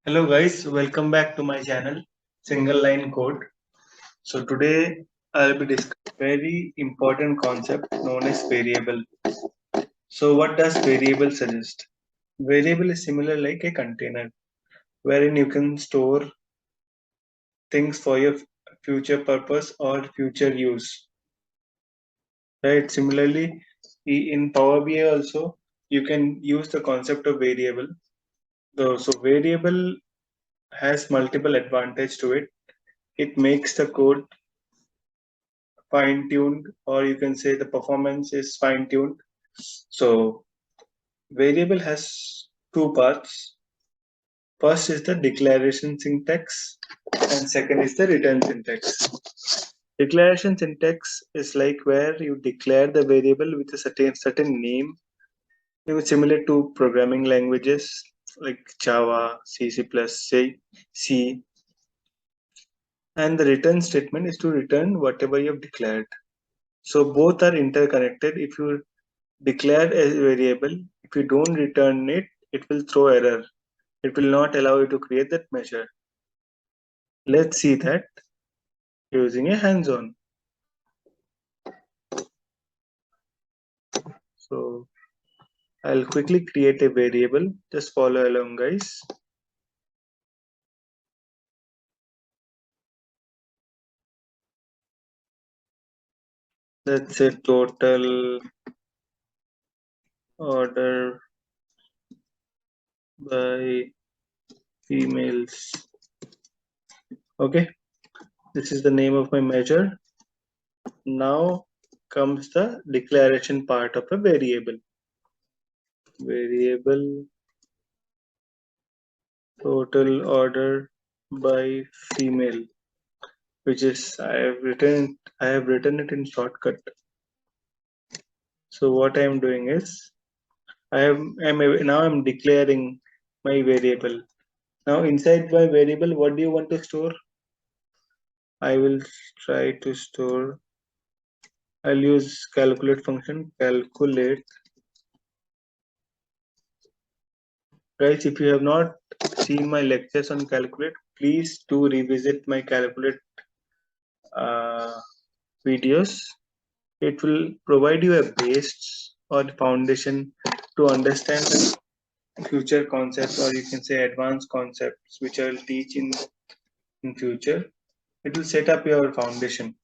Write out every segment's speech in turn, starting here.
Hello guys, welcome back to my channel Single Line Code. So today I'll be discussing a very important concept known as variable. So what does variable suggest? Variable is similar like a container wherein you can store things for your future purpose or future use. Right? Similarly, in Power BI also you can use the concept of variable. So variable has multiple advantage to it. It makes the code fine tuned, or you can say the performance is fine tuned. So variable has two parts. First is the declaration syntax and second is the return syntax. Declaration syntax is like where you declare the variable with a certain name, similar to programming languages like Java, C, C, and the return statement is to return whatever you have declared. So both are interconnected. If you declare a variable, if you don't return it, it will throw error. It will not allow you to create that measure. Let's see that using a hands-on. So I'll quickly create a variable. Just follow along, guys. Let's say total order by females. Okay, this is the name of my measure. Now comes the declaration part of a variable. Variable total order by female, which is I have written it in shortcut. So what I am doing is I'm declaring my variable. Now inside my variable, what do you want to store? I will try to store. I'll use calculate function. Calculate. Guys, if you have not seen my lectures on calculate, please do revisit my calculate uh, videos. It will provide you a base or foundation to understand the future concepts, or you can say advanced concepts, which I will teach in future. It will set up your foundation.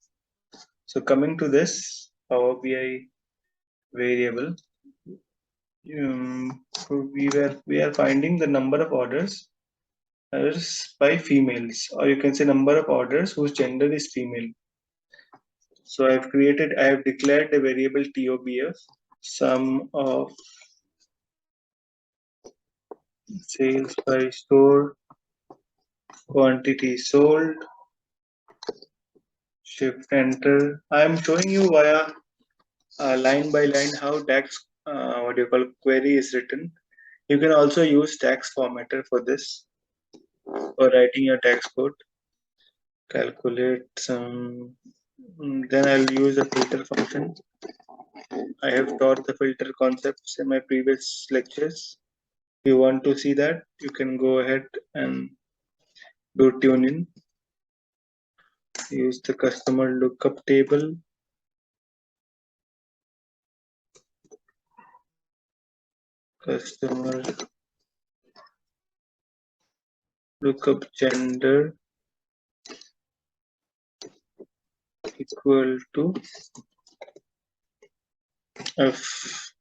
So coming to this Power BI variable, we are finding the number of orders by females, or you can say number of orders whose gender is female. So I have declared a variable TOBF, sum of sales by store, quantity sold, shift enter. I am showing you via line by line how DAX, what do you call, query is written. You can also use DAX formatter for this, for writing your DAX code. Calculate some. Then I'll use a filter function. I have taught the filter concepts in my previous lectures. If you want to see that, you can go ahead and do tune in. Use the customer lookup table. Customer lookup gender equal to F.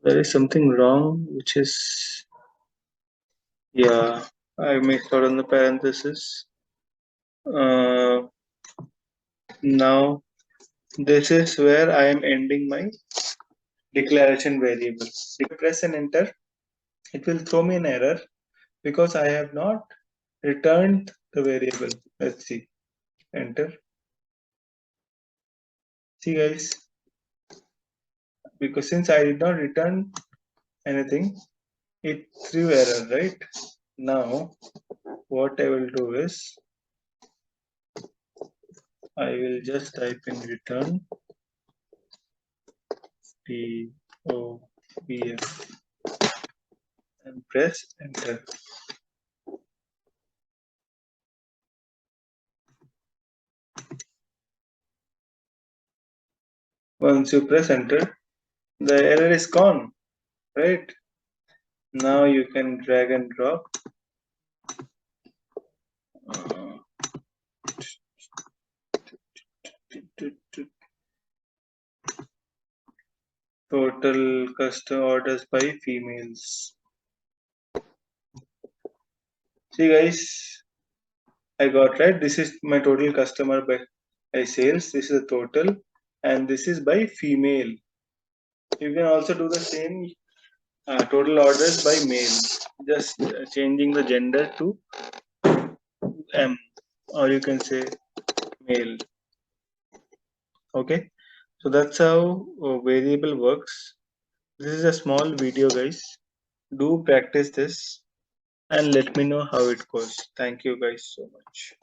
There is something wrong, which is, yeah, I missed out on the parenthesis. Now this is where I am ending my declaration variable. If I press and enter, it will throw me an error because I have not returned the variable. Let's see. Enter. See guys, because since I did not return anything, it threw error, right? Now what I will do is I will just type in return TOBF and press enter. Once you press enter, the error is gone, right? Now you can drag and drop. Total custom orders by females. See guys, I got right. This is my total customer by sales. This is the total, and this is by female. You can also do the same total orders by male. Just changing the gender to M, or you can say male. Okay, so that's how variable works. This is a small video, guys. Do practice this and let me know how it goes. Thank you guys so much.